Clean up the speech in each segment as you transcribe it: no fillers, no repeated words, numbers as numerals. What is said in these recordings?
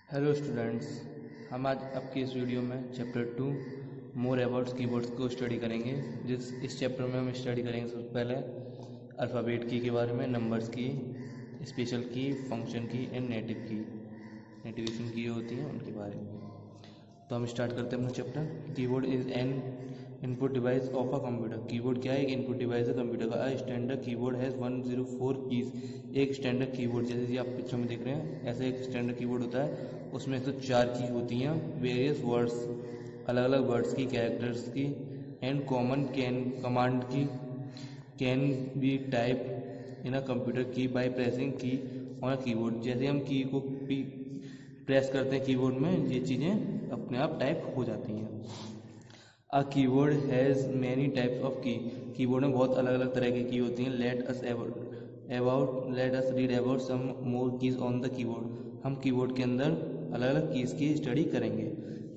Hello students, हम आज आपकी इस वीडियो में चैप्टर 2 मोर अबाउट कीबोर्ड्स को स्टडी करेंगे। इस चैप्टर में हम स्टडी करेंगे सबसे पहले अल्फ़ाबेट की के बारे में, नंबर्स की, स्पेशल की, फंक्शन की एंड नेटिव की, नेटिवेशन की होती हैं उनके बारे में। तो हम स्टार्ट करते हैं अपना chapter. Keyboard is an input device of a computer. Keyboard क्या है? एक इनपुट डिवाइस है कंप्यूटर का। Standard keyboard has 104 keys. एक स्टैंडर्ड कीबोर्ड जैसे कि आप पिक्चर में देख रहे हैं, ऐसे एक स्टैंडर्ड कीबोर्ड होता है, उसमें तो 4 की होती हैं, वेरियस वर्ड्स, अलग अलग वर्ड्स की, कैरेक्टर्स की, एंड कॉमन कमांड की, can be type in a computer की बाय प्रेसिंग की ऑन अ कीबोर्ड। जैसे हम की को प्रेस करते हैं कीबोर्ड में, ये चीज़ें अपने आप टाइप हो जाती हैं। A keyboard has many types of key. Keyboard में बहुत अलग अलग तरह की की होती हैं। Let us read about some more keys on the keyboard. हम कीबोर्ड के अंदर अलग अलग कीज की स्टडी करेंगे।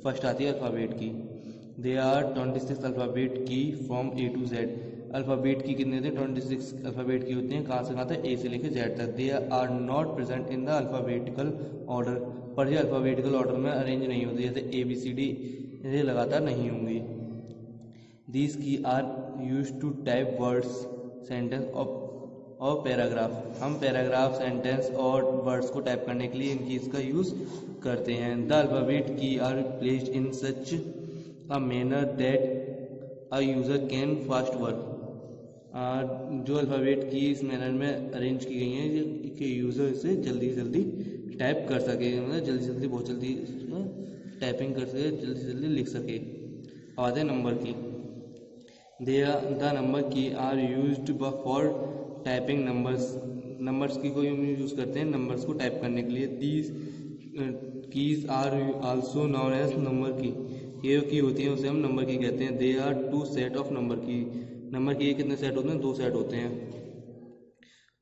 फर्स्ट आती है alphabet key. They are 26 alphabet key from A to Z. Alphabet key कितने थे? 26 अल्फ़ाबेट की होती हैं। कहाँ से कहाँ तक? ए से लेकर जेड तक। They are not present in the alphabetical order. पर ये अल्फ़ाबेटिकल ऑर्डर में अरेंज नहीं होती, जैसे ए बी सी डी ये लगातार नहीं होंगी। These keys are used to type words, sentence और पैराग्राफ। हम पैराग्राफ, सेंटेंस और वर्ड्स को टाइप करने के लिए इन कीज का यूज़ करते हैं। The alphabet key are placed in such a manner that a user can fast work. जो अल्फ़ाबेट की इस मैनर में अरेंज की गई हैं कि यूज़र इसे जल्दी से जल्दी टाइप कर सके, मतलब जल्दी से जल्दी, बहुत जल्दी टाइपिंग कर सके, जल्दी से जल्दी लिख सके। अब आते हैं number key. The number key are used for typing numbers key को यूज़ करते हैं नंबर्स को टाइप करने के लिए। These keys are also known as number key. ये की होती है उसे हम नंबर की कहते हैं। They are 2 set of number key. Number key कितने सेट होते हैं? 2 सेट होते हैं।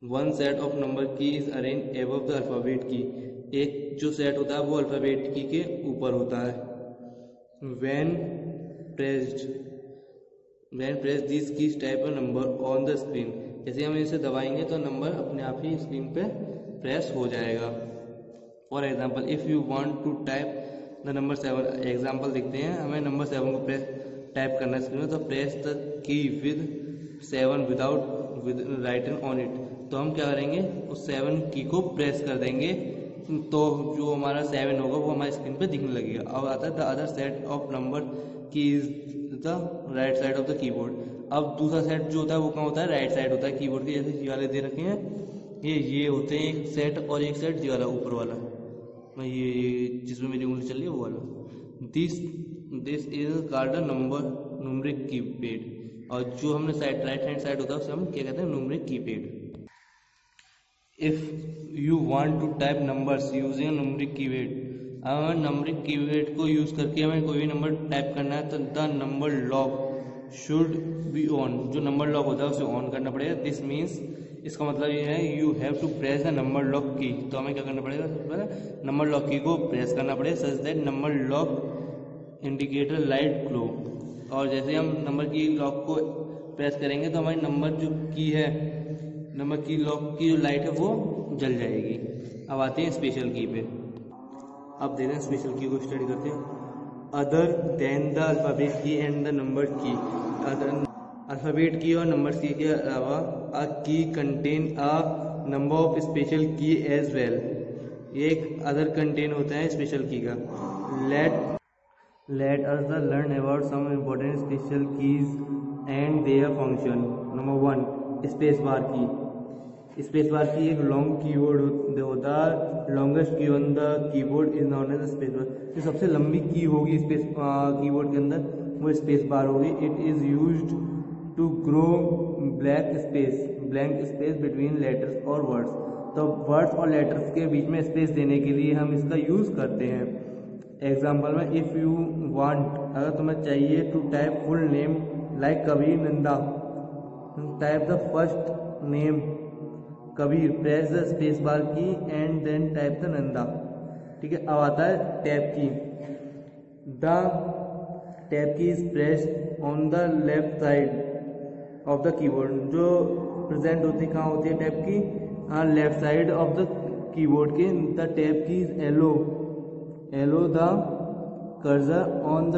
1 set of number key is arrange above the alphabet की। एक जो सेट होता है वो अल्फ़ाबेट की के ऊपर होता है। When press this keys type a number on the screen. जैसे हम इसे दबाएंगे तो नंबर अपने आप ही स्क्रीन पे प्रेस हो जाएगा। For example, if you want to type the number 7, example देखते हैं, हमें नंबर 7 को टाइप करना है स्क्रीन में, तो press the key with 7 with written on it. तो हम क्या करेंगे? उस 7 की को प्रेस कर देंगे तो जो हमारा 7 होगा वो हमारी स्क्रीन पे दिखने लगेगा। अब आता है the other set of number key is the right side of the keyboard. अब दूसरा सेट जो होता है वो कहाँ होता है? राइट साइड होता है कीबोर्ड के। जैसे ये वाले दे रखे हैं, ये होते हैं एक सेट, और एक सेट ये वाला ऊपर वाला, मैं ये जिसमें मेरी उंगली चल रही है वो वाला। This is called a numeric keypad. और जो हमने साइड राइट हैंड साइड होता है उसे हम क्या कहते हैं? Numeric keypad. If you want to type numbers using numeric keypad, अगर नंबरिक कीपैड को यूज करके हमें कोई भी नंबर टाइप करना है तो the number lock should be on. जो नंबर लॉक होता है उसे ऑन करना पड़ेगा। दिस मीन्स, इसका मतलब ये है you have to press the number lock key. तो हमें क्या करना पड़ेगा? सबसे पहले नंबर लॉक की को प्रेस करना पड़ेगा such that number lock indicator light glow. और जैसे हम नंबर की लॉक को प्रेस करेंगे तो हमारी नंबर जो की है, नंबर की लॉक की जो लाइट है वो जल जाएगी। अब आते हैं स्पेशल की पे। अब देखते हैं स्पेशल की को स्टडी करते हैं। Other than the alphabet key and the number key. Other alphabet key और नंबर की के अलावा a key contain a number of special key as well. ये एक अदर कंटेन होता है स्पेशल की का। Let us the learn about some important special keys and their function. Number 1, space bar key. Space bar की एक long keyword होता है। Longest key on the keyboard is known as space bar. जो सबसे लंबी की होगी स्पेस कीबोर्ड के अंदर वो स्पेस बार होगी। It is used to grow blank space between letters और वर्ड्स। तो वर्ड्स और लेटर्स के बीच में स्पेस देने के लिए हम इसका यूज करते हैं। एग्जाम्पल में, इफ यू वांट, अगर तुम्हें चाहिए, to type full name like Kabir Nanda, type the first name Kabir, press the space bar key and then type the Nanda. ठीक है। अब आता है tab key. The tab key is pressed on the left side of the keyboard. जो present होती है, कहाँ होती है tab key? Left side of the keyboard के। The tab key is yellow allow the cursor on the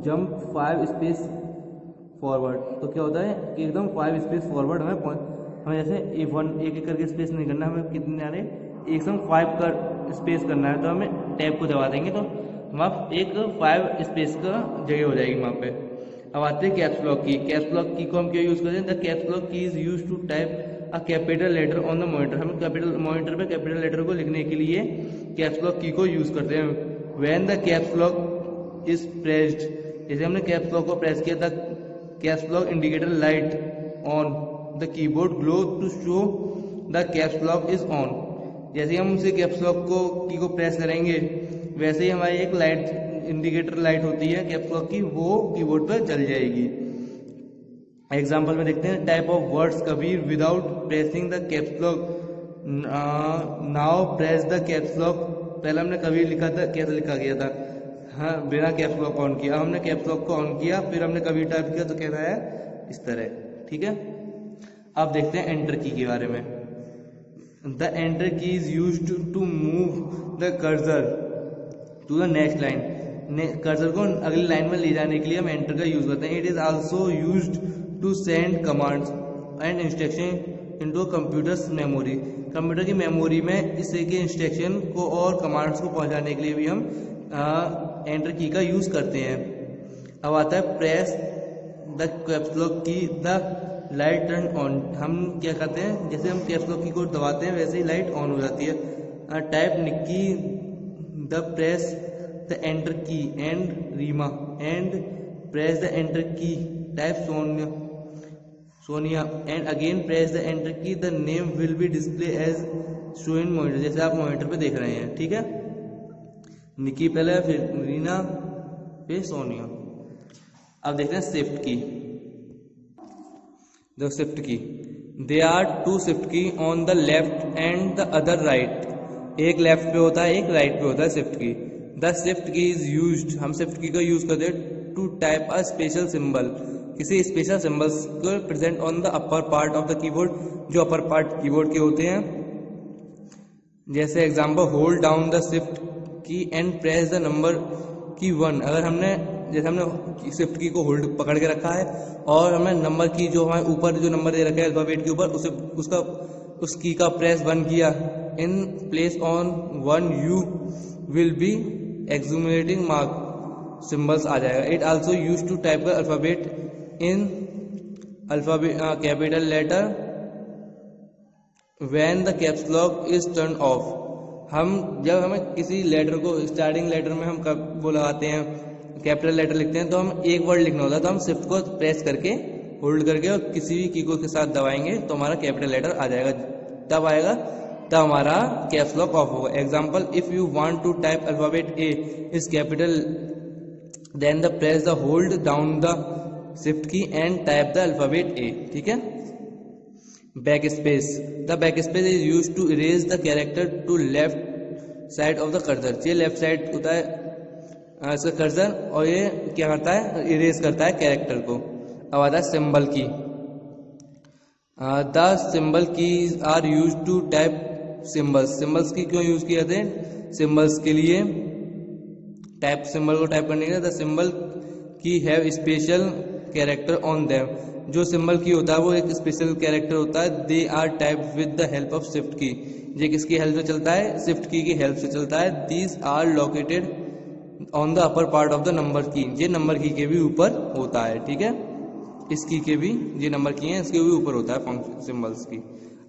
jump 5 space forward. तो क्या होता है कि एकदम 5 स्पेस फॉरवर्ड हमें जैसे एक एक करके स्पेस नहीं करना, हमें कितने आ रहे एकदम 5 कर स्पेस करना है, तो हमें टैब को दबा देंगे तो वहाँ एक 5 स्पेस का जगह हो जाएगी वहाँ पे। अब आते हैं caps lock key. Caps lock key को हम क्यों यूज़ करते हैं? The caps lock key is use to type a capital letter on the monitor. हम कैपिटल मॉनिटर पे कैपिटल लेटर को लिखने के लिए कैप्स लॉक की को यूज़ करते हैं। When the caps lock is pressed, जैसे हमने कैप्स लॉक को प्रेस किया, the caps lock indicator light on the keyboard glow to show the caps lock is on. जैसे ही हम उसे कैप्स लॉक की को प्रेस करेंगे वैसे ही हमारी एक लाइट इंडिकेटर लाइट होती है कैप्स लॉक की, वो कीबोर्ड पर जल जाएगी। एग्जांपल में देखते हैं type of words Kabir without pressing the caps lock. Now press the caps lock. पहले हमने कबीर लिखा था, कैसे लिखा गया था? हाँ, बिना कैप्स लॉक ऑन किया। हमने कैप्स लॉक को ऑन किया, फिर हमने कबीर टाइप किया तो कैसा है इस तरह। ठीक है, अब देखते हैं एंटर की के बारे में। The enter key is used to move the cursor to the next line. Cursor को अगली लाइन में ले जाने के लिए हम एंटर का यूज करते हैं। It is also used to send commands and instruction into computers memory. Computer की मेमोरी में इसे के इंस्ट्रक्शन को और कमांड्स को पहुंचाने के लिए भी हम एंटर की का यूज करते हैं। अब आता है प्रेस द कैप्स लॉक की द लाइट टर्न ऑन। हम क्या करते हैं, जैसे हम कैप्स लॉक की को दबाते हैं वैसे ही लाइट ऑन हो जाती है। Type Nikki the press the enter key and Reema and press the enter key. Type Sonia and again press the enter key. The name will be display as show in monitor, जैसे आप monitor पे देख रहे हैं। ठीक है, निकी पहले, फिर रीना, फिर सोनिया। अब देखते हैं शिफ्ट की। द शिफ्ट की, दे आर 2 शिफ्ट की on the left and the other right. एक लेफ्ट पे होता है, एक राइट पे होता है shift key. The shift key is used, हम शिफ्ट की का यूज करते हैं to type a special symbol, किसी स्पेशल सिंबल्स को present on the upper part of the keyboard, जो अपर पार्ट कीबोर्ड के होते हैं। जैसे example, hold down the shift key and press the number key 1। अगर हमने जैसे हमने शिफ्ट की को होल्ड पकड़ के रखा है और हमें नंबर की जो हमारे ऊपर जो नंबर दे रखा है अल्फाबेट के ऊपर, उसे उस की का प्रेस 1 किया, in place on 1 you will be exclamating mark symbols आ जाएगा। It also use to type the alphabet in alphabet capital letter when the caps lock is turn off. जब हमें किसी लेटर को स्टार्टिंग लेटर में हम वो लगाते हैं, कैपिटल लेटर लिखते हैं, तो हम एक वर्ड लिखना होता है, तो हम शिफ्ट को प्रेस करके होल्ड करके और किसी भी कीबोर्ड के साथ दबाएंगे तो हमारा कैपिटल लेटर आ जाएगा। तब आएगा तब हमारा कैप्स लॉक ऑफ होगा। Example, if you want to type alphabet A is capital then the press the hold down the shift key and type the alphabet A. ठीक है, back space, the back space is used to erase the character to left side of the cursor. ये left side होता है इसका cursor और ये क्या करता है, इरेज करता है कैरेक्टर को। अब आता है symbol key. The symbol keys are use to type symbols. Symbols key क्यों यूज किए जाते हैं? सिंबल्स के लिए, टाइप सिंबल को टाइप करने के लिए। The symbol key have special character on them. जो सिंबल की होता है वो एक स्पेशल कैरेक्टर होता है। They are type with the help of shift key. ये किसकी हेल्प से चलता है? शिफ्ट की हेल्प से चलता है। These are located on the upper part of the number key. ये नंबर की के भी ऊपर होता है। ठीक है, इस की के भी, ये नंबर की है इसके भी ऊपर होता है सिंबल्स की।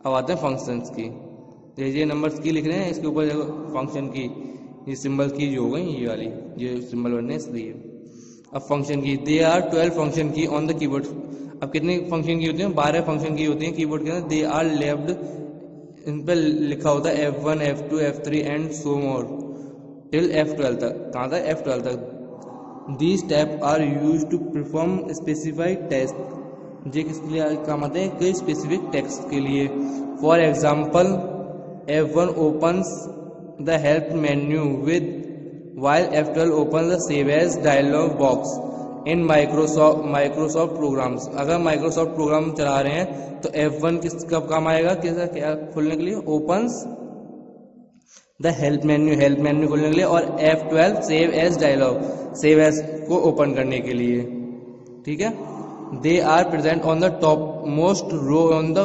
अब आते हैं फंक्शंस की। ये नंबर्स की लिख रहे हैं, इसके ऊपर फंक्शन की, ये सिंबल की जो हो गई ये वाली, ये सिंबल बनने इसलिए। अब फंक्शन की, दे आर 12 फंक्शन की ऑन द कीबोर्ड। अब कितने फंक्शन की होती हैं? 12 फंक्शन की होती हैं कीबोर्ड के अंदर। दे आर लेफ्ट, इन पर लिखा होता है F1, F2, F3 and so more till F12 तक। कहाँ तक? F12 तक। These tap are use to perform specified test. ये किसके लिए काम आते हैं? कई स्पेसिफिक टेक्स्ट के लिए। For example, F1 opens the help menu with while F12 opens the save as dialog box in Microsoft programs। अगर Microsoft प्रोग्राम चला रहे हैं तो F1 कब काम आएगा? क्या खोलने के लिए? opens द हेल्प मेन्यू खोलने के लिए, और F12 save as dialog, save as को ओपन करने के लिए। ठीक है, they are present on the top most row on the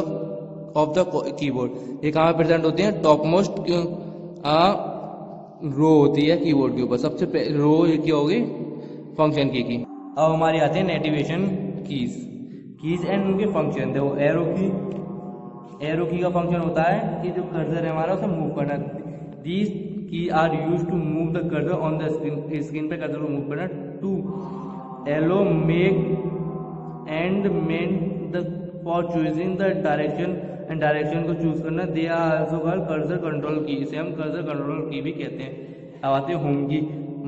of the keyboard. ये कहाँ प्रेजेंट होती है? टॉप मोस्ट रो होती है कीबोर्ड के ऊपर, सबसे रो क्या होगी? फंक्शन की। अब हमारी आते हैं नेटिवेशन कीज एंड उनके फंक्शन। देखो एरो की का फंक्शन होता है कि जो कर्सर है हमारा उसे मूव करना। These key are use to move the cursor on the screen पे कर्सर को मूव करना। To allow make and main the for choosing the direction and direction को चूज करना। They are also called cursor control key, इसे हम cursor control की भी कहते हैं। अब आते हैं home key.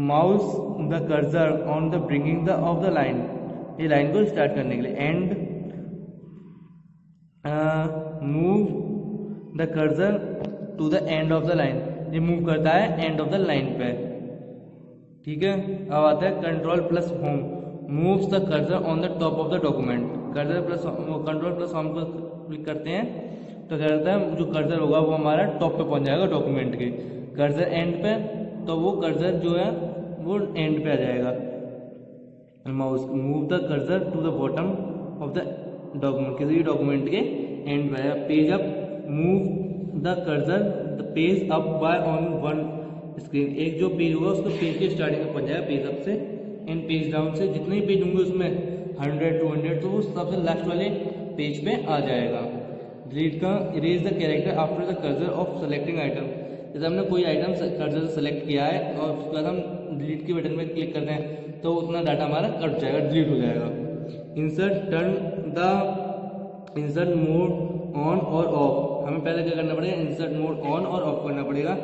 Mouse the cursor on the bringing the of the line, ये लाइन को स्टार्ट करने के लिए। And move the cursor to the end of the line, ये मूव करता है एंड ऑफ द लाइन पे। ठीक है, अब आता है control plus home, moves the cursor on the top of the document. Control plus home को क्लिक करते हैं तो क्या करता है, जो कर्सर होगा वो हमारा टॉप पे पहुंच जाएगा डॉक्यूमेंट के। कर्सर एंड पे, तो वो कर्सर जो है वो एंड पे आ जाएगा। Mouse move the cursor to the bottom of the document, किसी भी डॉक्यूमेंट के एंड पे आएगा। Page up, move the cursor the page up by on one screen, एक जो पेज होगा उसको पेज के स्टार्टिंग में पहुंच जाएगा पेज अप से, एंड पेज डाउन से जितने भी पेज होंगे उसमें 100 200 तो वो सबसे लास्ट वाले पेज पे आ जाएगा। डिलीट का, erase the character after the cursor of selecting item, जैसे हमने कोई आइटम कर्सर से सेलेक्ट किया है और उसके बाद हम डिलीट के बटन पर क्लिक करते हैं तो उतना डाटा हमारा कट जाएगा, डिलीट हो जाएगा। Insert, turn the insert mode on और ऑफ, हमें पहले क्या करना पड़ेगा? इंसर्ट मोड ऑन और ऑफ करना पड़ेगा।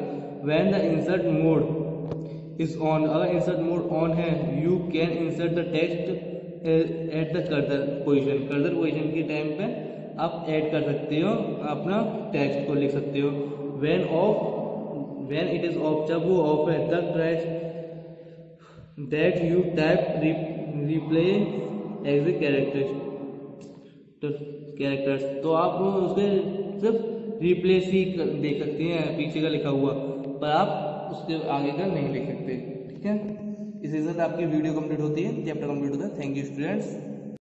When the insert mode is on, अगर इंसर्ट मोड ऑन है, you can insert the text at the cursor position, cursor position के टाइम पे आप ऐड कर सकते हो, अपना टेक्स्ट को लिख सकते हो। When off, when it is off, जब वो ऑफ है, the text that you type replay as a characters, तो आप उसके सिर्फ रिप्लेस ही देख सकते हैं पीछे का लिखा हुआ, पर आप उसके आगे का नहीं लिख सकते। ठीक है, इसी के साथ आपकी वीडियो कंप्लीट होती है, चैप्टर कंप्लीट होता है। Thank you students.